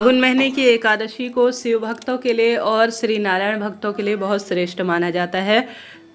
फाल्गुन महीने की एकादशी को शिव भक्तों के लिए और श्री नारायण भक्तों के लिए बहुत श्रेष्ठ माना जाता है।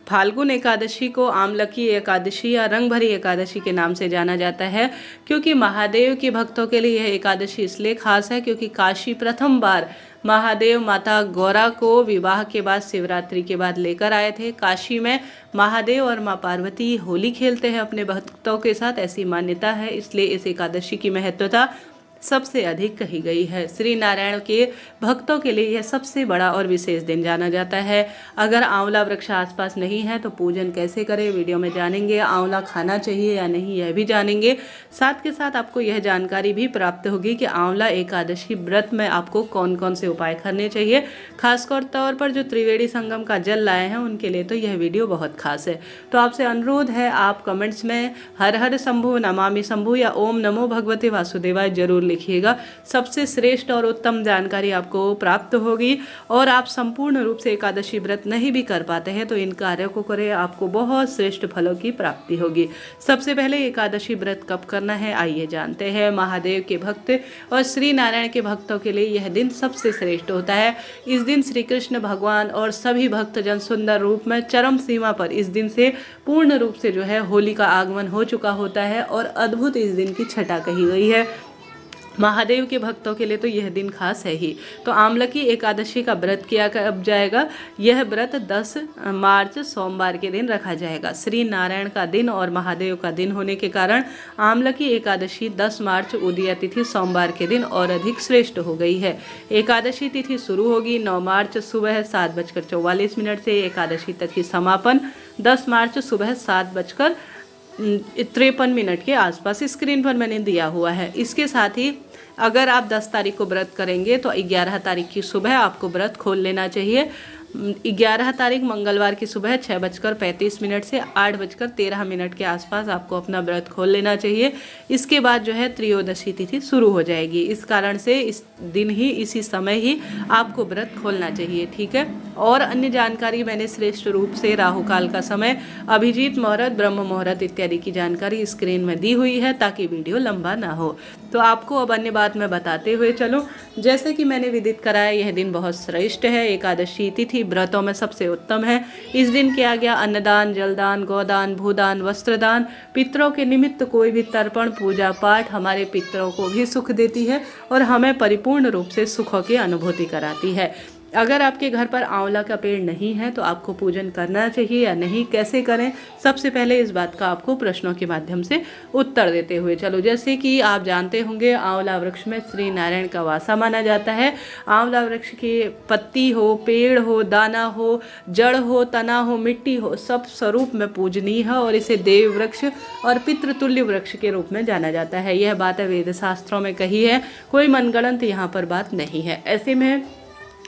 फाल्गुन एकादशी को आमलकी एकादशी या रंग भरी एकादशी के नाम से जाना जाता है, क्योंकि महादेव के भक्तों के लिए यह एकादशी इसलिए खास है क्योंकि काशी प्रथम बार महादेव माता गौरा को विवाह के बाद शिवरात्रि के बाद लेकर आए थे। काशी में महादेव और माँ पार्वती होली खेलते हैं अपने भक्तों के साथ, ऐसी मान्यता है, इसलिए इस एकादशी की महत्वता सबसे अधिक कही गई है। श्री नारायण के भक्तों के लिए यह सबसे बड़ा और विशेष दिन जाना जाता है। अगर आंवला वृक्ष आसपास नहीं है तो पूजन कैसे करें वीडियो में जानेंगे। आंवला खाना चाहिए या नहीं यह भी जानेंगे। साथ के साथ आपको यह जानकारी भी प्राप्त होगी कि आंवला एकादशी व्रत में आपको कौन कौन से उपाय करने चाहिए। खासकर तौर पर जो त्रिवेणी संगम का जल लाए हैं उनके लिए तो यह वीडियो बहुत खास है। तो आपसे अनुरोध है आप कमेंट्स में हर हर शंभु, नमामि शंभु या ओम नमो भगवते वासुदेवाय जरूर लिखिएगा। सबसे श्रेष्ठ और उत्तम जानकारी आपको प्राप्त होगी। और आप संपूर्ण रूप से एकादशी व्रत नहीं भी कर पाते हैं तो इन कार्यों को करें, आपको बहुत श्रेष्ठ फलों की प्राप्ति होगी। सबसे पहले एकादशी व्रत कब करना है आइए जानते हैं। महादेव के भक्त और श्री नारायण के भक्तों के लिए यह दिन सबसे श्रेष्ठ होता है। इस दिन श्री कृष्ण भगवान और सभी भक्तजन सुंदर रूप में चरम सीमा पर इस दिन से पूर्ण रूप से जो है होली का आगमन हो चुका होता है और अद्भुत इस दिन की छटा कही गई है। महादेव के भक्तों के लिए तो यह दिन खास है ही। तो आमलकी एकादशी का व्रत किया कब जाएगा? यह व्रत 10 मार्च सोमवार के दिन रखा जाएगा। श्री नारायण का दिन और महादेव का दिन होने के कारण आमलकी एकादशी 10 मार्च उदया तिथि सोमवार के दिन और अधिक श्रेष्ठ हो गई है। एकादशी तिथि शुरू होगी 9 मार्च सुबह 7:44 से। एकादशी तिथि समापन 10 मार्च सुबह 7:53 के आसपास स्क्रीन पर मैंने दिया हुआ है। इसके साथ ही अगर आप 10 तारीख को व्रत करेंगे तो 11 तारीख की सुबह आपको व्रत खोल लेना चाहिए। 11 तारीख मंगलवार की सुबह 6:35 से 8:13 के आसपास आपको अपना व्रत खोल लेना चाहिए। इसके बाद जो है त्रयोदशी तिथि शुरू हो जाएगी। इस कारण से इस दिन ही इसी समय ही आपको व्रत खोलना चाहिए, ठीक है। और अन्य जानकारी मैंने श्रेष्ठ रूप से राहु काल का समय, अभिजीत मुहूर्त, ब्रह्म मुहूर्त इत्यादि की जानकारी स्क्रीन में दी हुई है ताकि वीडियो लंबा ना हो। तो आपको अब अन्य बात मैं बताते हुए चलूँ। जैसे कि मैंने विदित कराया यह दिन बहुत श्रेष्ठ है। एकादशी तिथि व्रतों में सबसे उत्तम है। इस दिन किया गया अन्नदान, जलदान, गोदान, भूदान, वस्त्रदान, पितरों के निमित्त कोई भी तर्पण, पूजा पाठ हमारे पितरों को भी सुख देती है और हमें परिपूर्ण रूप से सुखों की अनुभूति कराती है। अगर आपके घर पर आंवला का पेड़ नहीं है तो आपको पूजन करना चाहिए या नहीं, कैसे करें? सबसे पहले इस बात का आपको प्रश्नों के माध्यम से उत्तर देते हुए चलो। जैसे कि आप जानते होंगे आंवला वृक्ष में श्री नारायण का वासा माना जाता है। आंवला वृक्ष की पत्ती हो, पेड़ हो, दाना हो, जड़ हो, तना हो, मिट्टी हो, सब स्वरूप में पूजनीय है और इसे देव वृक्ष और पितृतुल्य वृक्ष के रूप में जाना जाता है। यह बात वेद शास्त्रों में कही है, कोई मनगढ़ंत यहाँ पर बात नहीं है। ऐसे में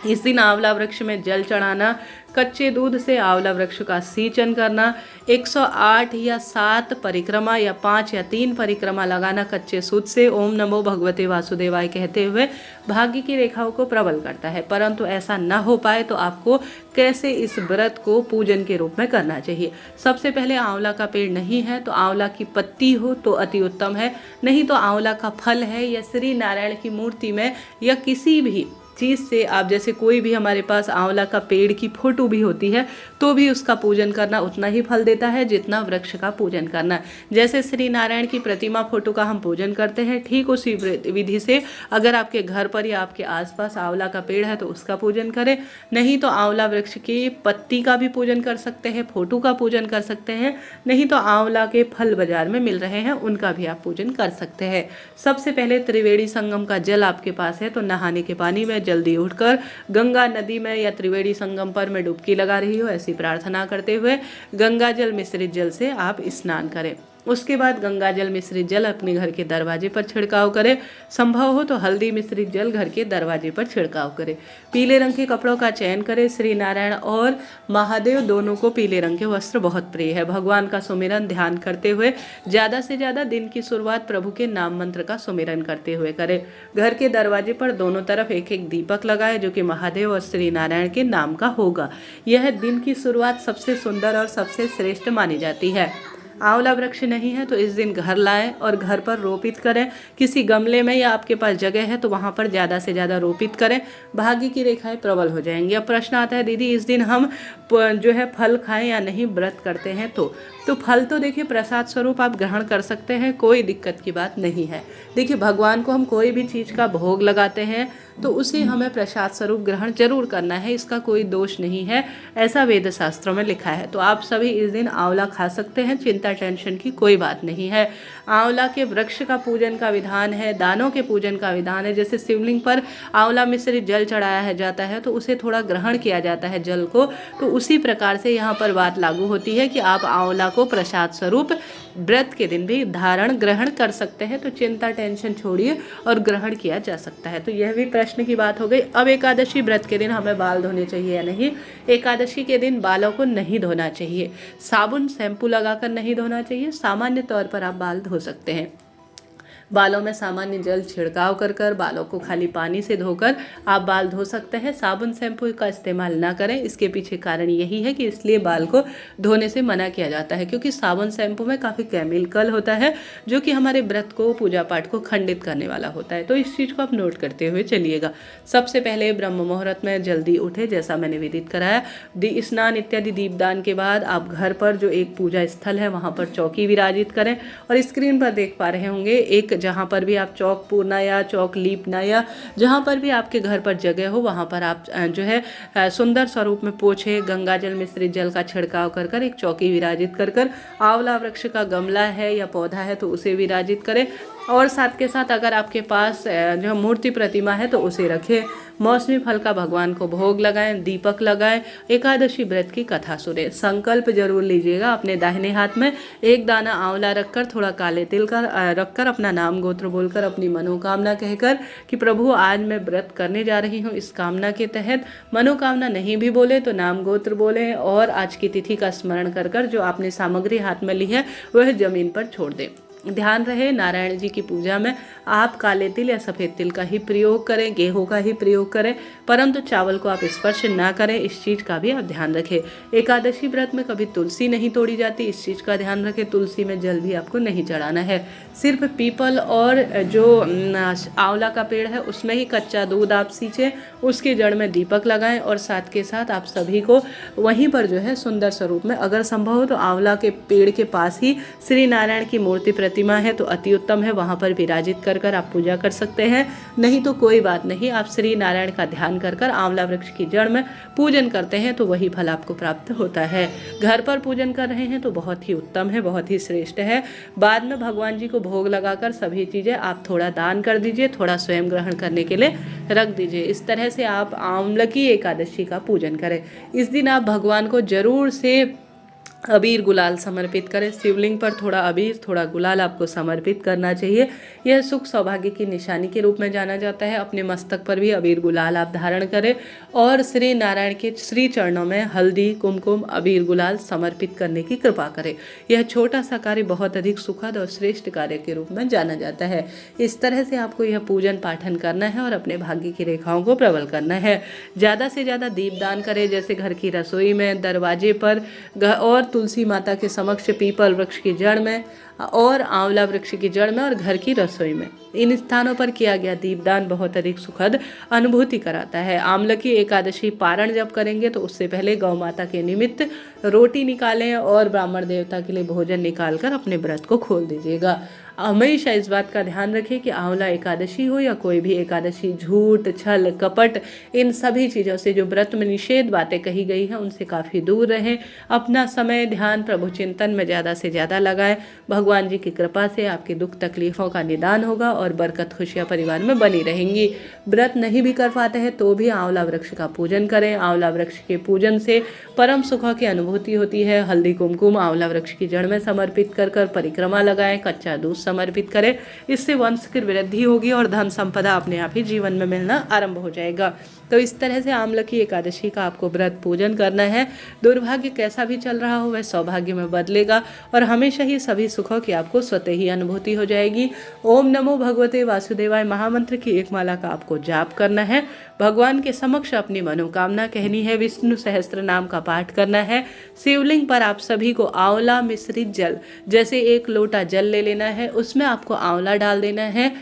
इस दिन आंवला वृक्ष में जल चढ़ाना, कच्चे दूध से आंवला वृक्ष का सिंचन करना, 108 या 7 परिक्रमा या 5 या 3 परिक्रमा लगाना कच्चे सूत से ओम नमो भगवते वासुदेवाय कहते हुए भाग्य की रेखाओं को प्रबल करता है। परंतु ऐसा न हो पाए तो आपको कैसे इस व्रत को पूजन के रूप में करना चाहिए? सबसे पहले आंवला का पेड़ नहीं है तो आंवला की पत्ती हो तो अति उत्तम है, नहीं तो आंवला का फल है या श्री नारायण की मूर्ति में या किसी भी चीज़ से आप, जैसे कोई भी हमारे पास आंवला का पेड़ की फोटो भी होती है तो भी उसका पूजन करना उतना ही फल देता है जितना वृक्ष का पूजन करना। जैसे श्री नारायण की प्रतिमा फोटो का हम पूजन करते हैं, ठीक उसी विधि से अगर आपके घर पर या आपके आसपास आंवला का पेड़ है तो उसका पूजन करें, नहीं तो आंवला वृक्ष की पत्ती का भी पूजन कर सकते हैं, फोटो का पूजन कर सकते हैं, नहीं तो आंवला के फल बाजार में मिल रहे हैं उनका भी आप पूजन कर सकते हैं। सबसे पहले त्रिवेणी संगम का जल आपके पास है तो नहाने के पानी में जल्दी उठकर गंगा नदी में या त्रिवेणी संगम पर मैं डुबकी लगा रही हूँ ऐसी प्रार्थना करते हुए गंगा जल मिश्रित जल से आप स्नान करें। उसके बाद गंगा जल मिश्रित जल अपने घर के दरवाजे पर छिड़काव करें। संभव हो तो हल्दी मिश्रित जल घर के दरवाजे पर छिड़काव करें। पीले रंग के कपड़ों का चयन करें। श्री नारायण और महादेव दोनों को पीले रंग के वस्त्र बहुत प्रिय है। भगवान का सुमिरन ध्यान करते हुए ज़्यादा से ज़्यादा दिन की शुरुआत प्रभु के नाम मंत्र का सुमिरन करते हुए करें। घर के दरवाजे पर दोनों तरफ एक एक दीपक लगाए जो कि महादेव और श्री नारायण के नाम का होगा। यह दिन की शुरुआत सबसे सुंदर और सबसे श्रेष्ठ मानी जाती है। आंवला वृक्ष नहीं है तो इस दिन घर लाएं और घर पर रोपित करें, किसी गमले में या आपके पास जगह है तो वहाँ पर ज़्यादा से ज़्यादा रोपित करें, भाग्य की रेखाएं प्रबल हो जाएंगी। अब प्रश्न आता है दीदी इस दिन हम जो है फल खाएं या नहीं, व्रत करते हैं तो फल तो देखिए प्रसाद स्वरूप आप ग्रहण कर सकते हैं, कोई दिक्कत की बात नहीं है। देखिए भगवान को हम कोई भी चीज़ का भोग लगाते हैं तो उसे हमें प्रसाद स्वरूप ग्रहण जरूर करना है, इसका कोई दोष नहीं है, ऐसा वेद शास्त्रों में लिखा है। तो आप सभी इस दिन आंवला खा सकते हैं, चिंता टेंशन की कोई बात नहीं है। आंवला के वृक्ष का पूजन का विधान है, दानों के पूजन का विधान है। जैसे शिवलिंग पर आंवला मिश्रित जल चढ़ाया जाता है तो उसे थोड़ा ग्रहण किया जाता है जल को, तो उसी प्रकार से यहाँ पर बात लागू होती है कि आप आंवला को प्रसाद स्वरूप व्रत के दिन भी धारण ग्रहण कर सकते हैं। तो चिंता टेंशन छोड़िए और ग्रहण किया जा सकता है। तो यह भी प्रश्न की बात हो गई। अब एकादशी व्रत के दिन हमें बाल धोने चाहिए या नहीं। एकादशी के दिन बालों को नहीं धोना चाहिए, साबुन शैम्पू लगाकर नहीं धोना चाहिए, सामान्य तौर पर आप बाल धो सकते हैं। बालों में सामान्य जल छिड़काव कर बालों को खाली पानी से धोकर आप बाल धो सकते हैं। साबुन शैम्पू का इस्तेमाल ना करें, इसके पीछे कारण यही है कि इसलिए बाल को धोने से मना किया जाता है, क्योंकि साबुन शैम्पू में काफ़ी केमिकल होता है जो कि हमारे व्रत को, पूजा पाठ को खंडित करने वाला होता है। तो इस चीज़ को आप नोट करते हुए चलिएगा। सबसे पहले ब्रह्म मुहूर्त में जल्दी उठे, जैसा मैंने विदित कराया। स्नान इत्यादि दीपदान के बाद आप घर पर जो एक पूजा स्थल है वहाँ पर चौकी विराजित करें। और स्क्रीन पर देख पा रहे होंगे एक जहाँ पर भी आप चौक पूरना या चौक लीपना या जहाँ पर भी आपके घर पर जगह हो वहाँ पर आप जो है सुंदर स्वरूप में पोछे गंगा जल मिश्रित जल का छिड़काव कर एक चौकी विराजित कर आंवला वृक्ष का गमला है या पौधा है तो उसे विराजित करें। और साथ के साथ अगर आपके पास जो मूर्ति प्रतिमा है तो उसे रखें। मौसमी फल का भगवान को भोग लगाएं, दीपक लगाएं, एकादशी व्रत की कथा सुने। संकल्प जरूर लीजिएगा। अपने दाहिने हाथ में एक दाना आंवला रखकर, थोड़ा काले तिल का रखकर, अपना नाम गोत्र बोलकर, अपनी मनोकामना कहकर कि प्रभु आज मैं व्रत करने जा रही हूँ, इस कामना के तहत मनोकामना नहीं भी बोले तो नाम गोत्र बोले और आज की तिथि का स्मरण कर जो आपने सामग्री हाथ में ली है वह जमीन पर छोड़ दें। ध्यान रहे नारायण जी की पूजा में आप काले तिल या सफ़ेद तिल का ही प्रयोग करें, गेहूं का ही प्रयोग करें, परंतु चावल को आप स्पर्श ना करें, इस चीज़ का भी आप ध्यान रखें। एकादशी व्रत में कभी तुलसी नहीं तोड़ी जाती, इस चीज़ का ध्यान रखें। तुलसी में जल भी आपको नहीं चढ़ाना है। सिर्फ पीपल और जो आंवला का पेड़ है उसमें ही कच्चा दूध आप सींचें, उसके जड़ में दीपक लगाएं और साथ के साथ आप सभी को वहीं पर जो है सुंदर स्वरूप में, अगर संभव हो तो आंवला के पेड़ के पास ही श्री नारायण की मूर्ति प्रतिमा है तो अति उत्तम है, वहाँ पर विराजित कर आप पूजा कर सकते हैं। नहीं तो कोई बात नहीं, आप श्री नारायण का ध्यान कर आंवला वृक्ष की जड़ में पूजन करते हैं तो वही फल आपको प्राप्त होता है। घर पर पूजन कर रहे हैं तो बहुत ही उत्तम है, बहुत ही श्रेष्ठ है। बाद में भगवान जी को भोग लगाकर सभी चीज़ें आप थोड़ा दान कर दीजिए, थोड़ा स्वयं ग्रहण करने के लिए रख दीजिए। इस तरह से आप आंवलकी एकादशी का पूजन करें। इस दिन आप भगवान को जरूर से अबीर गुलाल समर्पित करें। शिवलिंग पर थोड़ा अबीर थोड़ा गुलाल आपको समर्पित करना चाहिए। यह सुख सौभाग्य की निशानी के रूप में जाना जाता है। अपने मस्तक पर भी अबीर गुलाल आप धारण करें और श्री नारायण के श्री चरणों में हल्दी कुमकुम अबीर गुलाल समर्पित करने की कृपा करें। यह छोटा सा कार्य बहुत अधिक सुखद और श्रेष्ठ कार्य के रूप में जाना जाता है। इस तरह से आपको यह पूजन पाठन करना है और अपने भाग्य की रेखाओं को प्रबल करना है। ज़्यादा से ज़्यादा दीपदान करें, जैसे घर की रसोई में, दरवाजे पर और तुलसी माता के समक्ष, पीपल वृक्ष की जड़ में और आंवला वृक्ष की जड़ में और घर की रसोई में। इन स्थानों पर किया गया दीपदान बहुत अधिक सुखद अनुभूति कराता है। आंवलकी एकादशी पारण जब करेंगे तो उससे पहले गौ माता के निमित्त रोटी निकालें और ब्राह्मण देवता के लिए भोजन निकालकर अपने व्रत को खोल दीजिएगा। हमेशा इस बात का ध्यान रखें कि आंवला एकादशी हो या कोई भी एकादशी, झूठ छल कपट इन सभी चीज़ों से जो व्रत में निषेध बातें कही गई हैं उनसे काफ़ी दूर रहें। अपना समय ध्यान प्रभु चिंतन में ज़्यादा से ज़्यादा लगाएं। भगवान जी की कृपा से आपके दुख तकलीफ़ों का निदान होगा और बरकत खुशियाँ परिवार में बनी रहेंगी। व्रत नहीं भी कर पाते हैं तो भी आंवला वृक्ष का पूजन करें। आंवला वृक्ष के पूजन से परम सुख की अनुभूति होती है। हल्दी कुमकुम आंवला वृक्ष की जड़ में समर्पित कर परिक्रमा लगाएं। कच्चा दूध समर्पित करें। इससे वंश की वृद्धि होगी और धन संपदा अपने आप ही जीवन में मिलना आरंभ हो जाएगा। तो इस तरह से आमलकी एकादशी का आपको व्रत पूजन करना है। दुर्भाग्य कैसा भी चल रहा हो वह सौभाग्य में बदलेगा और हमेशा ही सभी सुखों की आपको स्वतः ही अनुभूति हो जाएगी। ओम नमो भगवते वासुदेवाय महामंत्र की एक माला का आपको जाप करना है। भगवान के समक्ष अपनी मनोकामना कहनी है। विष्णु सहस्त्र नाम का पाठ करना है। शिवलिंग पर आप सभी को आंवला मिश्रित जल, जैसे 1 लोटा जल ले लेना है, उसमें आपको आंवला डाल देना है।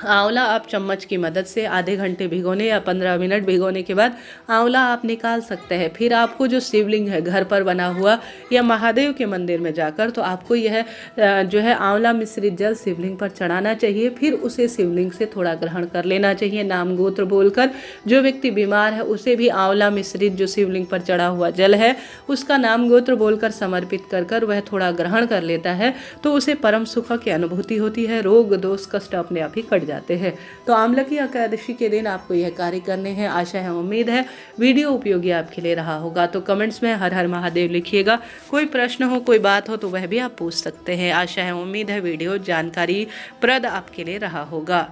आंवला आप चम्मच की मदद से आधे घंटे भिगोने या 15 मिनट भिगोने के बाद आंवला आप निकाल सकते हैं। फिर आपको जो शिवलिंग है घर पर बना हुआ या महादेव के मंदिर में जाकर तो आपको यह जो है आंवला मिश्रित जल शिवलिंग पर चढ़ाना चाहिए। फिर उसे शिवलिंग से थोड़ा ग्रहण कर लेना चाहिए नाम गोत्र बोलकर। जो व्यक्ति बीमार है उसे भी आंवला मिश्रित जो शिवलिंग पर चढ़ा हुआ जल है उसका नाम गोत्र बोलकर समर्पित कर वह थोड़ा ग्रहण कर लेता है तो उसे परम सुख की अनुभूति होती है। रोग दोष कष्ट अपने आप ही कट जाते हैं। तो आमलकी एकादशी के दिन आपको यह कार्य करने हैं। आशा है उम्मीद है वीडियो उपयोगी आपके लिए रहा होगा। तो कमेंट्स में हर हर महादेव लिखिएगा। कोई प्रश्न हो कोई बात हो तो वह भी आप पूछ सकते हैं। आशा है उम्मीद है वीडियो जानकारी प्रद आपके लिए रहा होगा।